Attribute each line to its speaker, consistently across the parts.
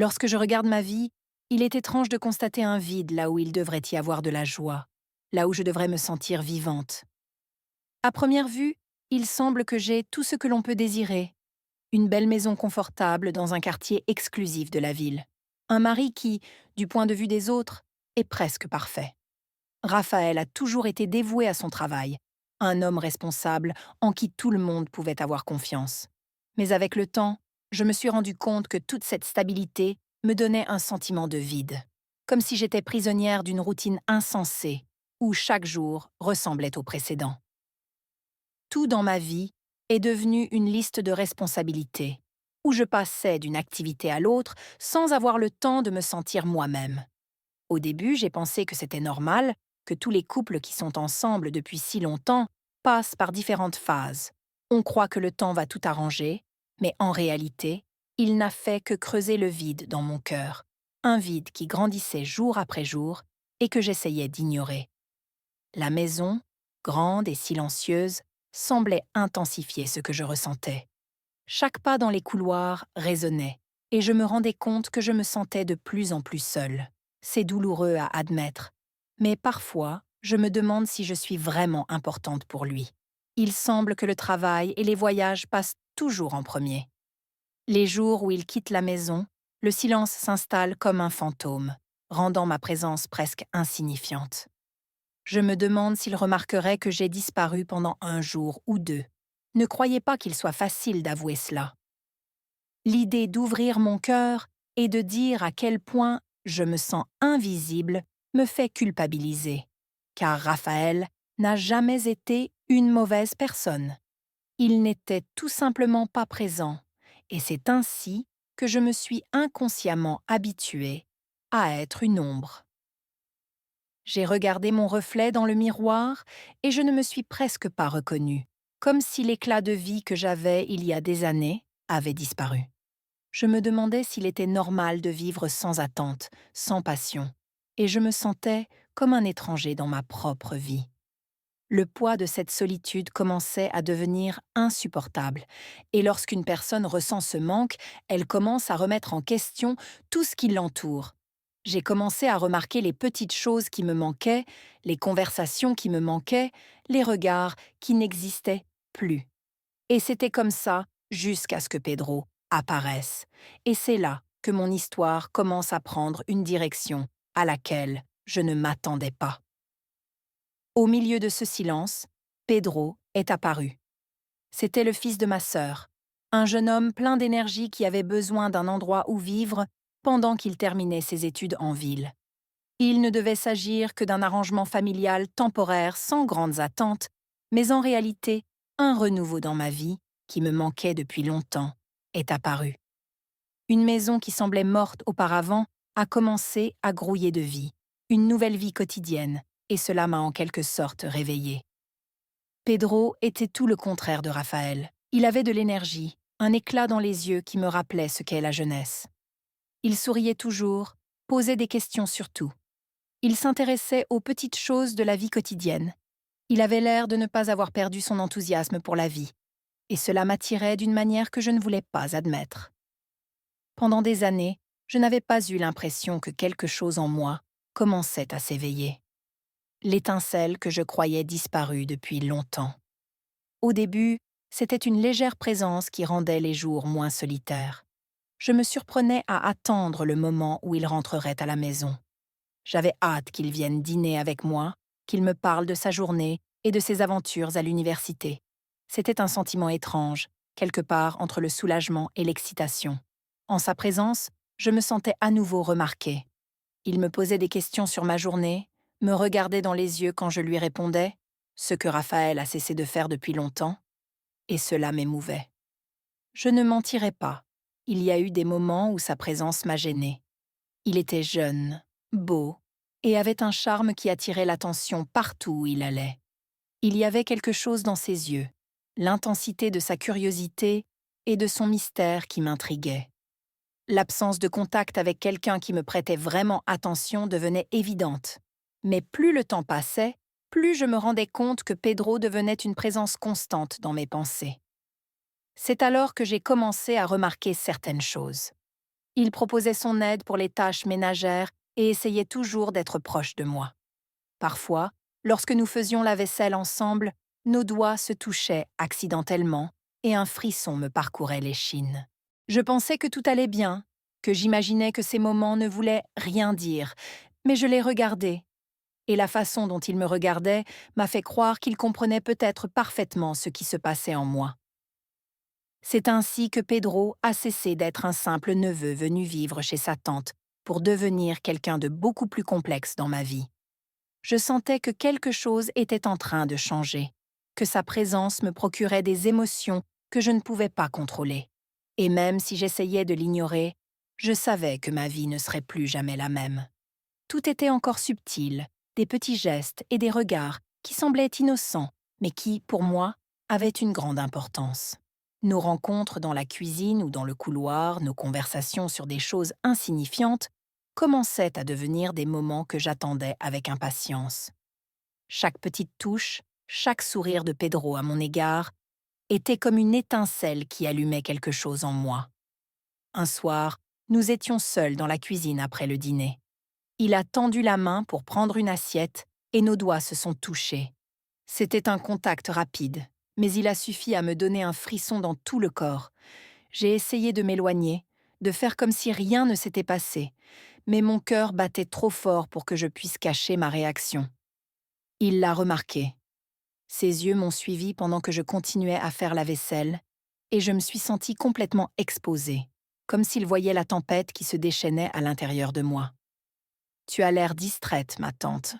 Speaker 1: Lorsque je regarde ma vie, il est étrange de constater un vide là où il devrait y avoir de la joie, là où je devrais me sentir vivante. À première vue, il semble que j'ai tout ce que l'on peut désirer. Une belle maison confortable dans un quartier exclusif de la ville. Un mari qui, du point de vue des autres, est presque parfait. Raphaël a toujours été dévoué à son travail, un homme responsable en qui tout le monde pouvait avoir confiance. Mais avec le temps, je me suis rendu compte que toute cette stabilité me donnait un sentiment de vide, comme si j'étais prisonnière d'une routine insensée, où chaque jour ressemblait au précédent. Tout dans ma vie est devenu une liste de responsabilités, où je passais d'une activité à l'autre sans avoir le temps de me sentir moi-même. Au début, j'ai pensé que c'était normal, que tous les couples qui sont ensemble depuis si longtemps passent par différentes phases. On croit que le temps va tout arranger, mais en réalité, il n'a fait que creuser le vide dans mon cœur, un vide qui grandissait jour après jour et que j'essayais d'ignorer. La maison, grande et silencieuse, semblait intensifier ce que je ressentais. Chaque pas dans les couloirs résonnait, et je me rendais compte que je me sentais de plus en plus seule. C'est douloureux à admettre, mais parfois, je me demande si je suis vraiment importante pour lui. Il semble que le travail et les voyages passent toujours en premier. Les jours où il quitte la maison, le silence s'installe comme un fantôme, rendant ma présence presque insignifiante. Je me demande s'il remarquerait que j'ai disparu pendant un jour ou deux. Ne croyez pas qu'il soit facile d'avouer cela. L'idée d'ouvrir mon cœur et de dire à quel point je me sens invisible me fait culpabiliser, car Raphaël n'a jamais été une mauvaise personne. Il n'était tout simplement pas présent, et c'est ainsi que je me suis inconsciemment habituée à être une ombre. J'ai regardé mon reflet dans le miroir et je ne me suis presque pas reconnue, comme si l'éclat de vie que j'avais il y a des années avait disparu. Je me demandais s'il était normal de vivre sans attente, sans passion, et je me sentais comme un étranger dans ma propre vie. Le poids de cette solitude commençait à devenir insupportable, et lorsqu'une personne ressent ce manque, elle commence à remettre en question tout ce qui l'entoure. J'ai commencé à remarquer les petites choses qui me manquaient, les conversations qui me manquaient, les regards qui n'existaient plus. Et c'était comme ça jusqu'à ce que Pedro apparaisse. Et c'est là que mon histoire commence à prendre une direction à laquelle je ne m'attendais pas. Au milieu de ce silence, Pedro est apparu. C'était le fils de ma sœur, un jeune homme plein d'énergie qui avait besoin d'un endroit où vivre pendant qu'il terminait ses études en ville. Il ne devait s'agir que d'un arrangement familial temporaire sans grandes attentes, mais en réalité, un renouveau dans ma vie, qui me manquait depuis longtemps, est apparu. Une maison qui semblait morte auparavant a commencé à grouiller de vie, une nouvelle vie quotidienne, et cela m'a en quelque sorte réveillée. Pedro était tout le contraire de Raphaël. Il avait de l'énergie, un éclat dans les yeux qui me rappelait ce qu'est la jeunesse. Il souriait toujours, posait des questions sur tout. Il s'intéressait aux petites choses de la vie quotidienne. Il avait l'air de ne pas avoir perdu son enthousiasme pour la vie, et cela m'attirait d'une manière que je ne voulais pas admettre. Pendant des années, je n'avais pas eu l'impression que quelque chose en moi commençait à s'éveiller. L'étincelle que je croyais disparue depuis longtemps. Au début, c'était une légère présence qui rendait les jours moins solitaires. Je me surprenais à attendre le moment où il rentrerait à la maison. J'avais hâte qu'il vienne dîner avec moi, qu'il me parle de sa journée et de ses aventures à l'université. C'était un sentiment étrange, quelque part entre le soulagement et l'excitation. En sa présence, je me sentais à nouveau remarquée. Il me posait des questions sur ma journée, me regardait dans les yeux quand je lui répondais, ce que Raphaël a cessé de faire depuis longtemps, et cela m'émouvait. Je ne mentirai pas, il y a eu des moments où sa présence m'a gênée. Il était jeune, beau, et avait un charme qui attirait l'attention partout où il allait. Il y avait quelque chose dans ses yeux, l'intensité de sa curiosité et de son mystère qui m'intriguait. L'absence de contact avec quelqu'un qui me prêtait vraiment attention devenait évidente. Mais plus le temps passait, plus je me rendais compte que Pedro devenait une présence constante dans mes pensées. C'est alors que j'ai commencé à remarquer certaines choses. Il proposait son aide pour les tâches ménagères et essayait toujours d'être proche de moi. Parfois, lorsque nous faisions la vaisselle ensemble, nos doigts se touchaient accidentellement et un frisson me parcourait l'échine. Je pensais que tout allait bien, que j'imaginais que ces moments ne voulaient rien dire, mais je les regardais, et la façon dont il me regardait m'a fait croire qu'il comprenait peut-être parfaitement ce qui se passait en moi. C'est ainsi que Pedro a cessé d'être un simple neveu venu vivre chez sa tante pour devenir quelqu'un de beaucoup plus complexe dans ma vie. Je sentais que quelque chose était en train de changer, que sa présence me procurait des émotions que je ne pouvais pas contrôler. Et même si j'essayais de l'ignorer, je savais que ma vie ne serait plus jamais la même. Tout était encore subtil, des petits gestes et des regards qui semblaient innocents, mais qui, pour moi, avaient une grande importance. Nos rencontres dans la cuisine ou dans le couloir, nos conversations sur des choses insignifiantes, commençaient à devenir des moments que j'attendais avec impatience. Chaque petite touche, chaque sourire de Pedro à mon égard, était comme une étincelle qui allumait quelque chose en moi. Un soir, nous étions seuls dans la cuisine après le dîner. Il a tendu la main pour prendre une assiette et nos doigts se sont touchés. C'était un contact rapide, mais il a suffi à me donner un frisson dans tout le corps. J'ai essayé de m'éloigner, de faire comme si rien ne s'était passé, mais mon cœur battait trop fort pour que je puisse cacher ma réaction. Il l'a remarqué. Ses yeux m'ont suivi pendant que je continuais à faire la vaisselle, et je me suis sentie complètement exposée, comme s'il voyait la tempête qui se déchaînait à l'intérieur de moi. « Tu as l'air distraite, ma tante »,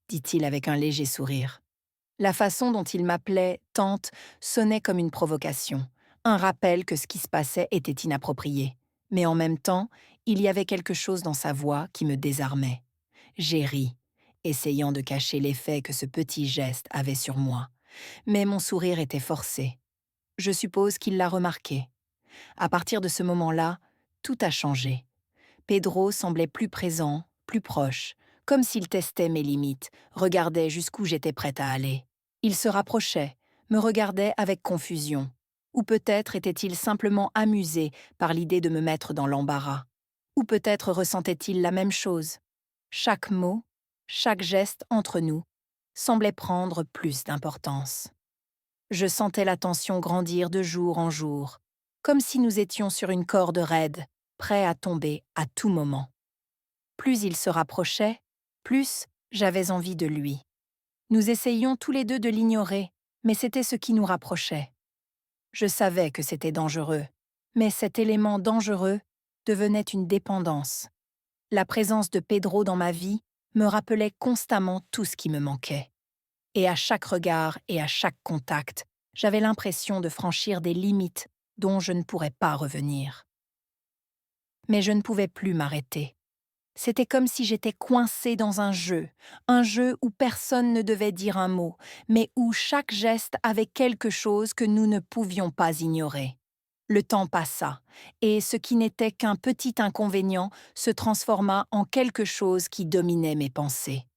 Speaker 1: dit-il avec un léger sourire. La façon dont il m'appelait « tante » sonnait comme une provocation, un rappel que ce qui se passait était inapproprié. Mais en même temps, il y avait quelque chose dans sa voix qui me désarmait. J'ai ri, essayant de cacher l'effet que ce petit geste avait sur moi. Mais mon sourire était forcé. Je suppose qu'il l'a remarqué. À partir de ce moment-là, tout a changé. Pedro semblait plus présent, plus proche, comme s'il testait mes limites, regardait jusqu'où j'étais prête à aller. Il se rapprochait, me regardait avec confusion. Ou peut-être était-il simplement amusé par l'idée de me mettre dans l'embarras. Ou peut-être ressentait-il la même chose. Chaque mot, chaque geste entre nous, semblait prendre plus d'importance. Je sentais la tension grandir de jour en jour, comme si nous étions sur une corde raide, prêts à tomber à tout moment. Plus il se rapprochait, plus j'avais envie de lui. Nous essayions tous les deux de l'ignorer, mais c'était ce qui nous rapprochait. Je savais que c'était dangereux, mais cet élément dangereux devenait une dépendance. La présence de Pedro dans ma vie me rappelait constamment tout ce qui me manquait. Et à chaque regard et à chaque contact, j'avais l'impression de franchir des limites dont je ne pourrais pas revenir. Mais je ne pouvais plus m'arrêter. C'était comme si j'étais coincée dans un jeu où personne ne devait dire un mot, mais où chaque geste avait quelque chose que nous ne pouvions pas ignorer. Le temps passa, et ce qui n'était qu'un petit inconvénient se transforma en quelque chose qui dominait mes pensées.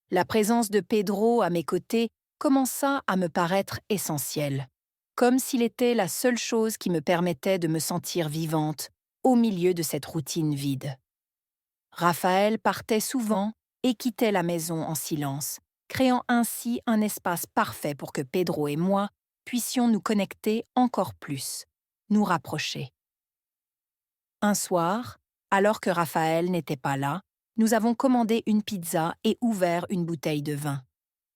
Speaker 1: La présence de Pedro à mes côtés commença à me paraître essentielle, comme s'il était la seule chose qui me permettait de me sentir vivante au milieu de cette routine vide. Raphaël partait souvent et quittait la maison en silence, créant ainsi un espace parfait pour que Pedro et moi puissions nous connecter encore plus, nous rapprocher. Un soir, alors que Raphaël n'était pas là, nous avons commandé une pizza et ouvert une bouteille de vin.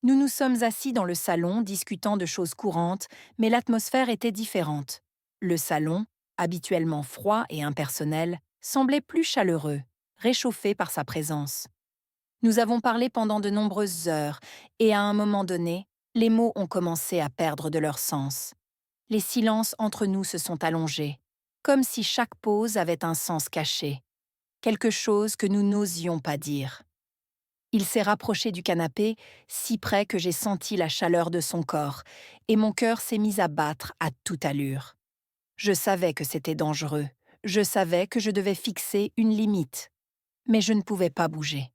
Speaker 1: Nous nous sommes assis dans le salon discutant de choses courantes, mais l'atmosphère était différente. Le salon, habituellement froid et impersonnel, semblait plus chaleureux, réchauffé par sa présence. Nous avons parlé pendant de nombreuses heures, et à un moment donné, les mots ont commencé à perdre de leur sens. Les silences entre nous se sont allongés, comme si chaque pause avait un sens caché, quelque chose que nous n'osions pas dire. Il s'est rapproché du canapé, si près que j'ai senti la chaleur de son corps, et mon cœur s'est mis à battre à toute allure. Je savais que c'était dangereux, je savais que je devais fixer une limite, mais je ne pouvais pas bouger.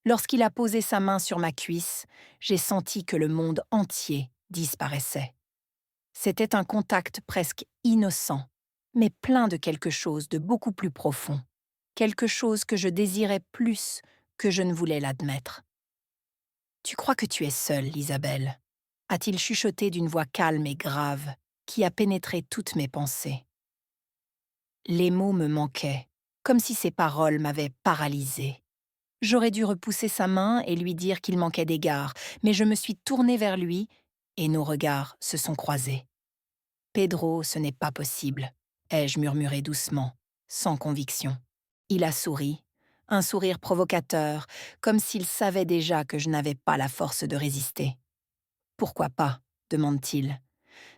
Speaker 1: Lorsqu'il a posé sa main sur ma cuisse, j'ai senti que le monde entier disparaissait. C'était un contact presque innocent, mais plein de quelque chose de beaucoup plus profond, quelque chose que je désirais plus que je ne voulais l'admettre. Tu crois que tu es seule, Isabelle, a-t-il chuchoté d'une voix calme et grave qui a pénétré toutes mes pensées. Les mots me manquaient, comme si ces paroles m'avaient paralysée. J'aurais dû repousser sa main et lui dire qu'il manquait d'égard, mais je me suis tournée vers lui et nos regards se sont croisés. Pedro, ce n'est pas possible, ai-je murmuré doucement, sans conviction. Il a souri, un sourire provocateur, comme s'il savait déjà que je n'avais pas la force de résister. Pourquoi pas, demande-t-il.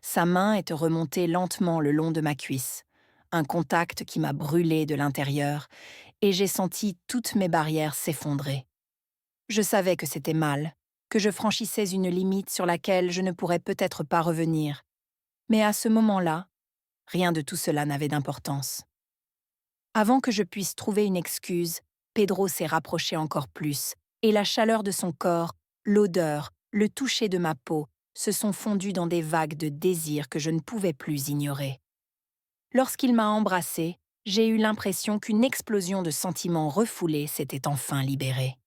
Speaker 1: Sa main est remontée lentement le long de ma cuisse, un contact qui m'a brûlé de l'intérieur, et j'ai senti toutes mes barrières s'effondrer. Je savais que c'était mal, que je franchissais une limite sur laquelle je ne pourrais peut-être pas revenir. Mais à ce moment-là, rien de tout cela n'avait d'importance. Avant que je puisse trouver une excuse, Pedro s'est rapproché encore plus, et la chaleur de son corps, l'odeur, le toucher de ma peau se sont fondus dans des vagues de désir que je ne pouvais plus ignorer. Lorsqu'il m'a embrassée, j'ai eu l'impression qu'une explosion de sentiments refoulés s'était enfin libérée.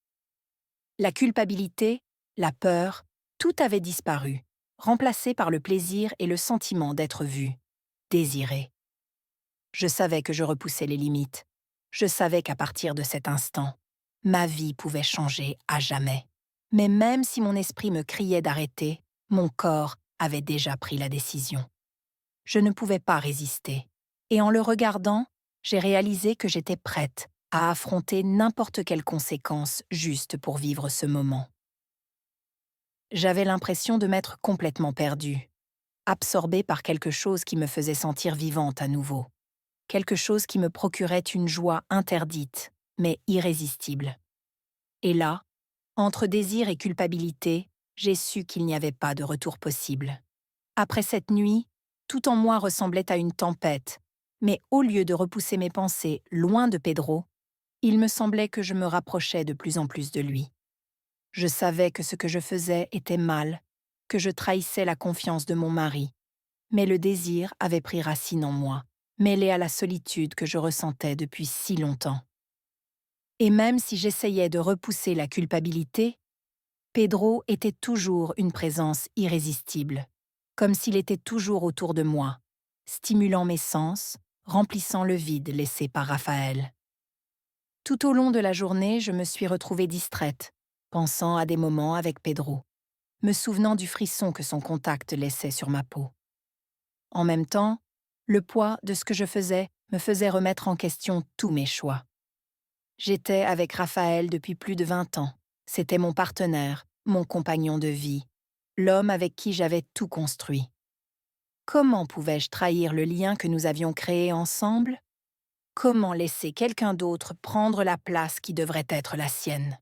Speaker 1: La culpabilité, la peur, tout avait disparu, remplacé par le plaisir et le sentiment d'être vu, désiré. Je savais que je repoussais les limites. Je savais qu'à partir de cet instant, ma vie pouvait changer à jamais. Mais même si mon esprit me criait d'arrêter, mon corps avait déjà pris la décision. Je ne pouvais pas résister. Et en le regardant, j'ai réalisé que j'étais prête à affronter n'importe quelle conséquence juste pour vivre ce moment. J'avais l'impression de m'être complètement perdue, absorbée par quelque chose qui me faisait sentir vivante à nouveau. Quelque chose qui me procurait une joie interdite, mais irrésistible. Et là, entre désir et culpabilité, j'ai su qu'il n'y avait pas de retour possible. Après cette nuit, tout en moi ressemblait à une tempête, mais au lieu de repousser mes pensées loin de Pedro, il me semblait que je me rapprochais de plus en plus de lui. Je savais que ce que je faisais était mal, que je trahissais la confiance de mon mari, mais le désir avait pris racine en moi, mêlé à la solitude que je ressentais depuis si longtemps. Et même si j'essayais de repousser la culpabilité, Pedro était toujours une présence irrésistible, comme s'il était toujours autour de moi, stimulant mes sens, remplissant le vide laissé par Raphaël. Tout au long de la journée, je me suis retrouvée distraite, pensant à des moments avec Pedro, me souvenant du frisson que son contact laissait sur ma peau. En même temps, le poids de ce que je faisais me faisait remettre en question tous mes choix. J'étais avec Raphaël depuis plus de 20 ans. C'était mon partenaire, mon compagnon de vie, l'homme avec qui j'avais tout construit. Comment pouvais-je trahir le lien que nous avions créé ensemble? Comment laisser quelqu'un d'autre prendre la place qui devrait être la sienne?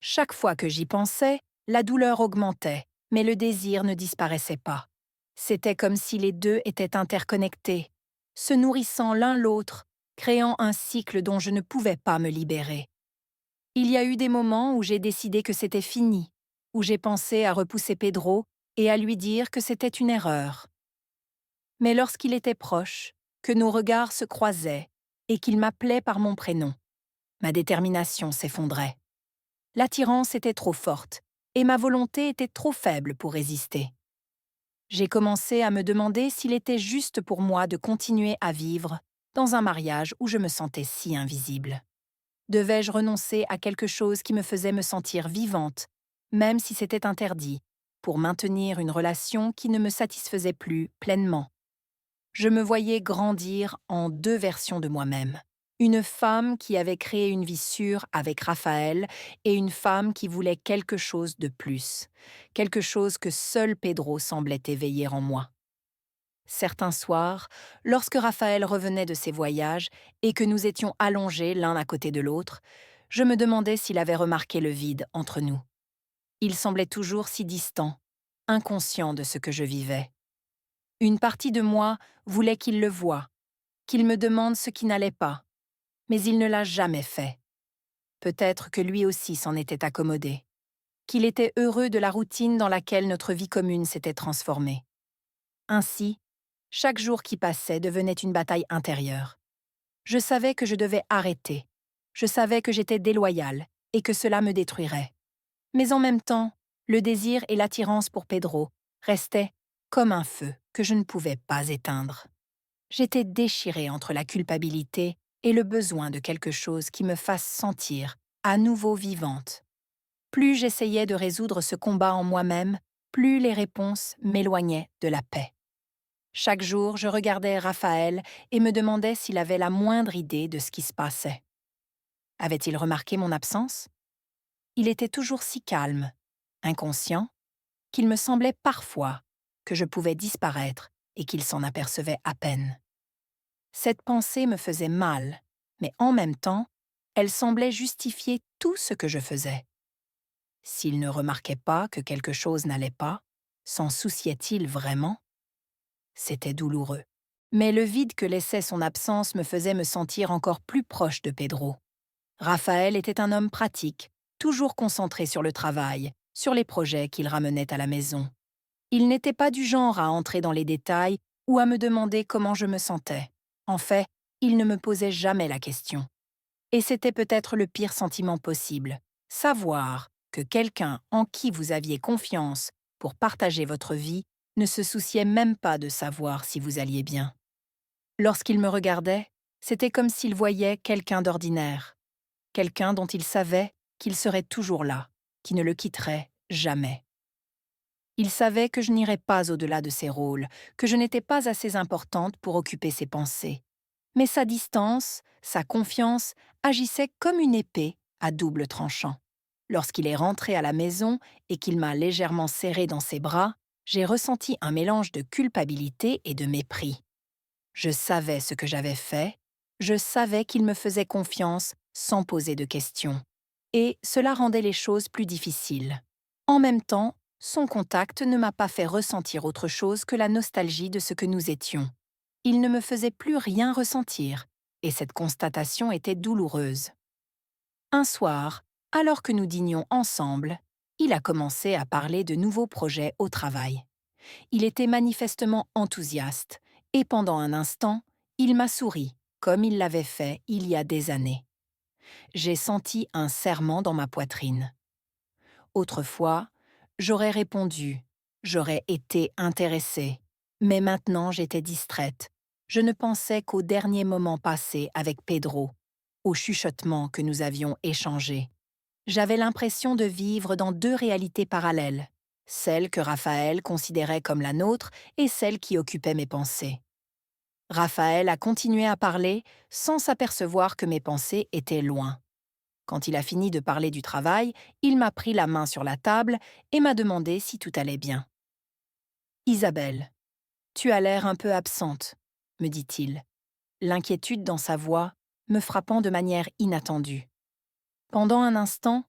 Speaker 1: Chaque fois que j'y pensais, la douleur augmentait, mais le désir ne disparaissait pas. C'était comme si les deux étaient interconnectés, se nourrissant l'un l'autre, créant un cycle dont je ne pouvais pas me libérer. Il y a eu des moments où j'ai décidé que c'était fini, où j'ai pensé à repousser Pedro et à lui dire que c'était une erreur. Mais lorsqu'il était proche, que nos regards se croisaient et qu'il m'appelait par mon prénom, ma détermination s'effondrait. L'attirance était trop forte et ma volonté était trop faible pour résister. J'ai commencé à me demander s'il était juste pour moi de continuer à vivre dans un mariage où je me sentais si invisible. Devais-je renoncer à quelque chose qui me faisait me sentir vivante, même si c'était interdit, pour maintenir une relation qui ne me satisfaisait plus pleinement? Je me voyais grandir en deux versions de moi-même. Une femme qui avait créé une vie sûre avec Raphaël et une femme qui voulait quelque chose de plus, quelque chose que seul Pedro semblait éveiller en moi. Certains soirs, lorsque Raphaël revenait de ses voyages et que nous étions allongés l'un à côté de l'autre, je me demandais s'il avait remarqué le vide entre nous. Il semblait toujours si distant, inconscient de ce que je vivais. Une partie de moi voulait qu'il le voie, qu'il me demande ce qui n'allait pas, mais il ne l'a jamais fait. Peut-être que lui aussi s'en était accommodé, qu'il était heureux de la routine dans laquelle notre vie commune s'était transformée. Ainsi, Chaque jour qui passait devenait une bataille intérieure. Je savais que je devais arrêter. Je savais que j'étais déloyale et que cela me détruirait. Mais en même temps, le désir et l'attirance pour Pedro restaient comme un feu que je ne pouvais pas éteindre. J'étais déchirée entre la culpabilité et le besoin de quelque chose qui me fasse sentir à nouveau vivante. Plus j'essayais de résoudre ce combat en moi-même, plus les réponses m'éloignaient de la paix. Chaque jour, je regardais Raphaël et me demandais s'il avait la moindre idée de ce qui se passait. Avait-il remarqué mon absence? Il était toujours si calme, inconscient, qu'il me semblait parfois que je pouvais disparaître et qu'il s'en apercevait à peine. Cette pensée me faisait mal, mais en même temps, elle semblait justifier tout ce que je faisais. S'il ne remarquait pas que quelque chose n'allait pas, s'en souciait-il vraiment? C'était douloureux. Mais le vide que laissait son absence me faisait me sentir encore plus proche de Pedro. Raphaël était un homme pratique, toujours concentré sur le travail, sur les projets qu'il ramenait à la maison. Il n'était pas du genre à entrer dans les détails ou à me demander comment je me sentais. En fait, il ne me posait jamais la question. Et c'était peut-être le pire sentiment possible, savoir que quelqu'un en qui vous aviez confiance pour partager votre vie ne se souciait même pas de savoir si vous alliez bien. Lorsqu'il me regardait, c'était comme s'il voyait quelqu'un d'ordinaire, quelqu'un dont il savait qu'il serait toujours là, qui ne le quitterait jamais. Il savait que je n'irais pas au-delà de ses rôles, que je n'étais pas assez importante pour occuper ses pensées. Mais sa distance, sa confiance, agissaient comme une épée à double tranchant. Lorsqu'il est rentré à la maison et qu'il m'a légèrement serrée dans ses bras, j'ai ressenti un mélange de culpabilité et de mépris. Je savais ce que j'avais fait, je savais qu'il me faisait confiance sans poser de questions. Et cela rendait les choses plus difficiles. En même temps, son contact ne m'a pas fait ressentir autre chose que la nostalgie de ce que nous étions. Il ne me faisait plus rien ressentir, et cette constatation était douloureuse. Un soir, alors que nous dînions ensemble, il a commencé à parler de nouveaux projets au travail. Il était manifestement enthousiaste, et pendant un instant, il m'a souri, comme il l'avait fait il y a des années. J'ai senti un serrement dans ma poitrine. Autrefois, j'aurais répondu, j'aurais été intéressée, mais maintenant j'étais distraite. Je ne pensais qu'aux derniers moments passés avec Pedro, aux chuchotements que nous avions échangés. J'avais l'impression de vivre dans deux réalités parallèles, celle que Raphaël considérait comme la nôtre et celle qui occupait mes pensées. Raphaël a continué à parler sans s'apercevoir que mes pensées étaient loin. Quand il a fini de parler du travail, il m'a pris la main sur la table et m'a demandé si tout allait bien. « Isabelle, tu as l'air un peu absente, » me dit-il, l'inquiétude dans sa voix me frappant de manière inattendue. Pendant un instant,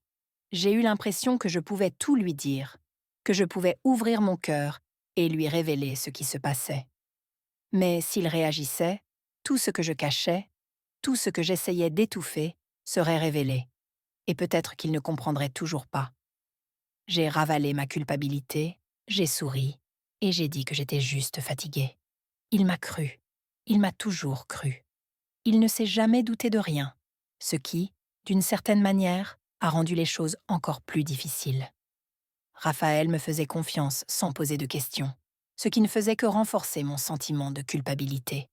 Speaker 1: j'ai eu l'impression que je pouvais tout lui dire, que je pouvais ouvrir mon cœur et lui révéler ce qui se passait. Mais s'il réagissait, tout ce que je cachais, tout ce que j'essayais d'étouffer, serait révélé, et peut-être qu'il ne comprendrait toujours pas. J'ai ravalé ma culpabilité, j'ai souri, et j'ai dit que j'étais juste fatiguée. Il m'a cru, il m'a toujours cru. Il ne s'est jamais douté de rien, ce qui, d'une certaine manière, a rendu les choses encore plus difficiles. Raphaël me faisait confiance sans poser de questions, ce qui ne faisait que renforcer mon sentiment de culpabilité.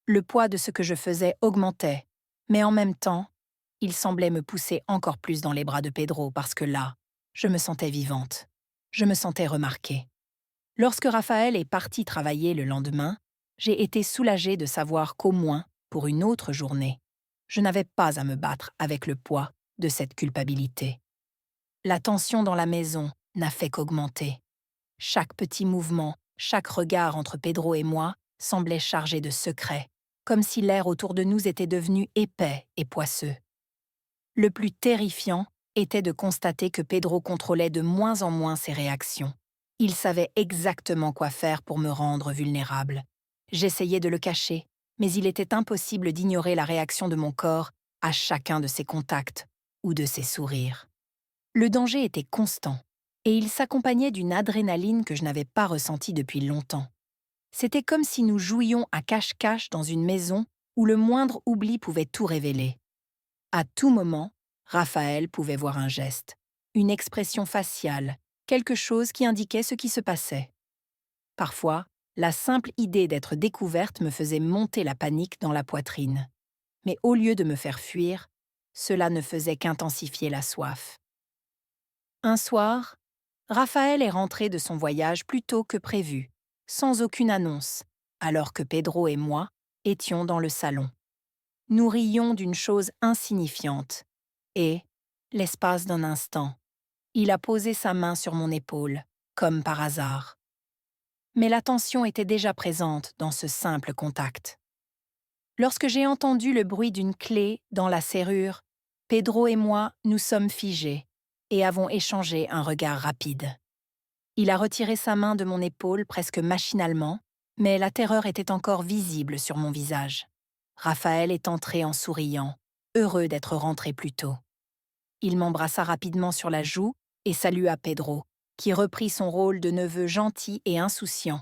Speaker 1: Le poids de ce que je faisais augmentait, mais en même temps, il semblait me pousser encore plus dans les bras de Pedro parce que là, je me sentais vivante, je me sentais remarquée. Lorsque Raphaël est parti travailler le lendemain, j'ai été soulagée de savoir qu'au moins, pour une autre journée, je n'avais pas à me battre avec le poids de cette culpabilité. La tension dans la maison n'a fait qu'augmenter. Chaque petit mouvement, chaque regard entre Pedro et moi semblait chargé de secrets, comme si l'air autour de nous était devenu épais et poisseux. Le plus terrifiant était de constater que Pedro contrôlait de moins en moins ses réactions. Il savait exactement quoi faire pour me rendre vulnérable. J'essayais de le cacher, mais il était impossible d'ignorer la réaction de mon corps à chacun de ses contacts ou de ses sourires. Le danger était constant, et il s'accompagnait d'une adrénaline que je n'avais pas ressentie depuis longtemps. C'était comme si nous jouions à cache-cache dans une maison où le moindre oubli pouvait tout révéler. À tout moment, Raphaël pouvait voir un geste, une expression faciale, quelque chose qui indiquait ce qui se passait. Parfois, la simple idée d'être découverte me faisait monter la panique dans la poitrine. Mais au lieu de me faire fuir, cela ne faisait qu'intensifier la soif. Un soir, Raphaël est rentré de son voyage plus tôt que prévu, sans aucune annonce, alors que Pedro et moi étions dans le salon. Nous rions d'une chose insignifiante, et, l'espace d'un instant, il a posé sa main sur mon épaule, comme par hasard. Mais la tension était déjà présente dans ce simple contact. Lorsque j'ai entendu le bruit d'une clé dans la serrure, Pedro et moi nous sommes figés et avons échangé un regard rapide. Il a retiré sa main de mon épaule presque machinalement, mais la terreur était encore visible sur mon visage. Raphaël est entré en souriant, heureux d'être rentré plus tôt. Il m'embrassa rapidement sur la joue et salua Pedro, qui reprit son rôle de neveu gentil et insouciant,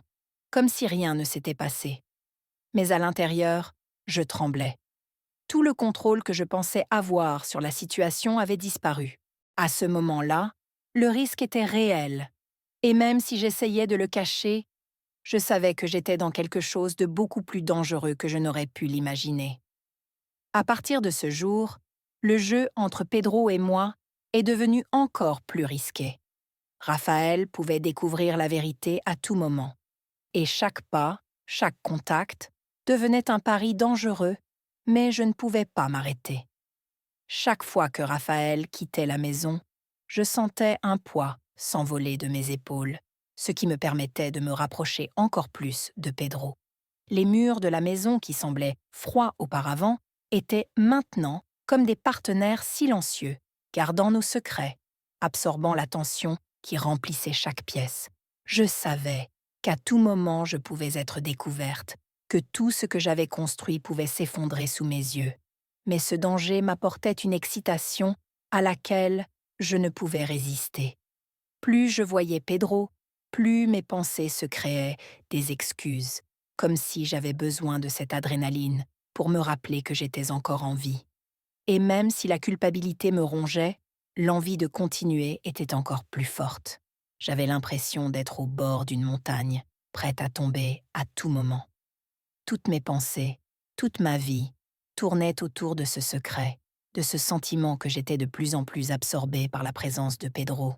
Speaker 1: comme si rien ne s'était passé. Mais à l'intérieur, je tremblais. Tout le contrôle que je pensais avoir sur la situation avait disparu. À ce moment-là, le risque était réel. Et même si j'essayais de le cacher, je savais que j'étais dans quelque chose de beaucoup plus dangereux que je n'aurais pu l'imaginer. À partir de ce jour, le jeu entre Pedro et moi est devenu encore plus risqué. Raphaël pouvait découvrir la vérité à tout moment. Et chaque pas, chaque contact, devenait un pari dangereux, mais je ne pouvais pas m'arrêter. Chaque fois que Raphaël quittait la maison, je sentais un poids s'envoler de mes épaules, ce qui me permettait de me rapprocher encore plus de Pedro. Les murs de la maison qui semblaient froids auparavant étaient maintenant comme des partenaires silencieux, gardant nos secrets, absorbant l'attention qui remplissait chaque pièce. Je savais qu'à tout moment je pouvais être découverte, que tout ce que j'avais construit pouvait s'effondrer sous mes yeux. Mais ce danger m'apportait une excitation à laquelle je ne pouvais résister. Plus je voyais Pedro, plus mes pensées se créaient des excuses, comme si j'avais besoin de cette adrénaline pour me rappeler que j'étais encore en vie. Et même si la culpabilité me rongeait, l'envie de continuer était encore plus forte. J'avais l'impression d'être au bord d'une montagne, prête à tomber à tout moment. Toutes mes pensées, toute ma vie, tournaient autour de ce secret, de ce sentiment que j'étais de plus en plus absorbée par la présence de Pedro.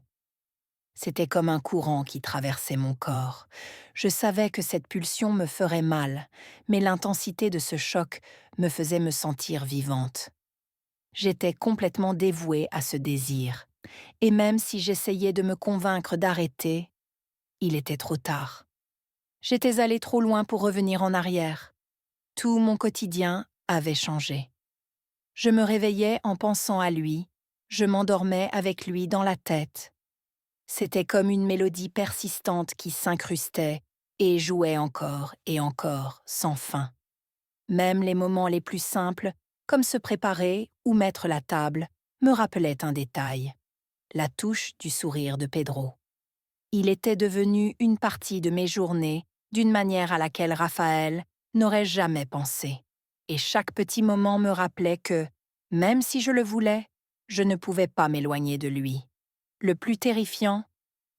Speaker 1: C'était comme un courant qui traversait mon corps. Je savais que cette pulsion me ferait mal, mais l'intensité de ce choc me faisait me sentir vivante. J'étais complètement dévouée à ce désir, et même si j'essayais de me convaincre d'arrêter, il était trop tard. J'étais allée trop loin pour revenir en arrière. Tout mon quotidien avait changé. Je me réveillais en pensant à lui, je m'endormais avec lui dans la tête. C'était comme une mélodie persistante qui s'incrustait et jouait encore et encore, sans fin. Même les moments les plus simples, comme se préparer ou mettre la table, me rappelaient un détail, la touche du sourire de Pedro. Il était devenu une partie de mes journées d'une manière à laquelle Raphaël n'aurait jamais pensé. Et chaque petit moment me rappelait que, même si je le voulais, je ne pouvais pas m'éloigner de lui. Le plus terrifiant,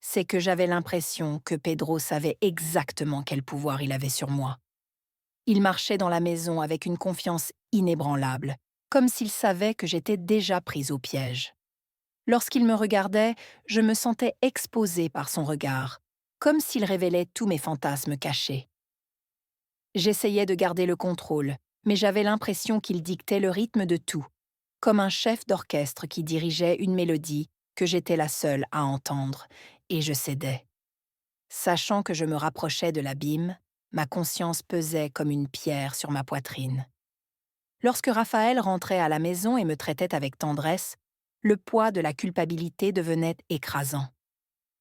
Speaker 1: c'est que j'avais l'impression que Pedro savait exactement quel pouvoir il avait sur moi. Il marchait dans la maison avec une confiance inébranlable, comme s'il savait que j'étais déjà prise au piège. Lorsqu'il me regardait, je me sentais exposée par son regard, comme s'il révélait tous mes fantasmes cachés. J'essayais de garder le contrôle, mais j'avais l'impression qu'il dictait le rythme de tout, comme un chef d'orchestre qui dirigeait une mélodie que j'étais la seule à entendre, et je cédais. Sachant que je me rapprochais de l'abîme, ma conscience pesait comme une pierre sur ma poitrine. Lorsque Raphaël rentrait à la maison et me traitait avec tendresse, le poids de la culpabilité devenait écrasant.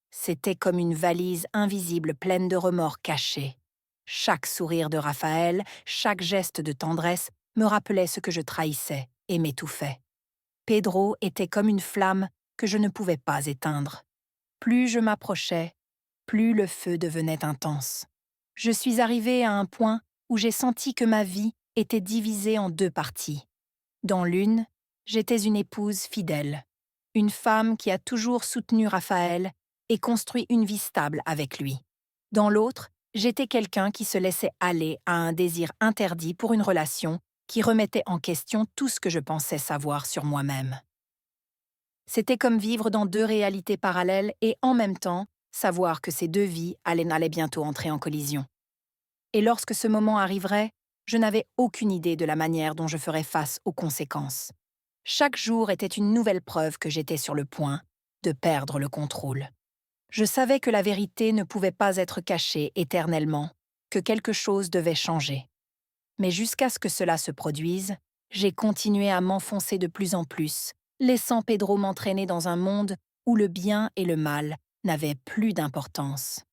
Speaker 1: C'était comme une valise invisible pleine de remords cachés. Chaque sourire de Raphaël, chaque geste de tendresse me rappelait ce que je trahissais et m'étouffait. Pedro était comme une flamme que je ne pouvais pas éteindre. Plus je m'approchais, plus le feu devenait intense. Je suis arrivée à un point où j'ai senti que ma vie était divisée en deux parties. Dans l'une, j'étais une épouse fidèle, une femme qui a toujours soutenu Raphaël et construit une vie stable avec lui. Dans l'autre, j'étais quelqu'un qui se laissait aller à un désir interdit pour une relation qui remettait en question tout ce que je pensais savoir sur moi-même. C'était comme vivre dans deux réalités parallèles et en même temps, savoir que ces deux vies allaient bientôt entrer en collision. Et lorsque ce moment arriverait, je n'avais aucune idée de la manière dont je ferais face aux conséquences. Chaque jour était une nouvelle preuve que j'étais sur le point de perdre le contrôle. Je savais que la vérité ne pouvait pas être cachée éternellement, que quelque chose devait changer. Mais jusqu'à ce que cela se produise, j'ai continué à m'enfoncer de plus en plus, laissant Pedro m'entraîner dans un monde où le bien et le mal n'avaient plus d'importance.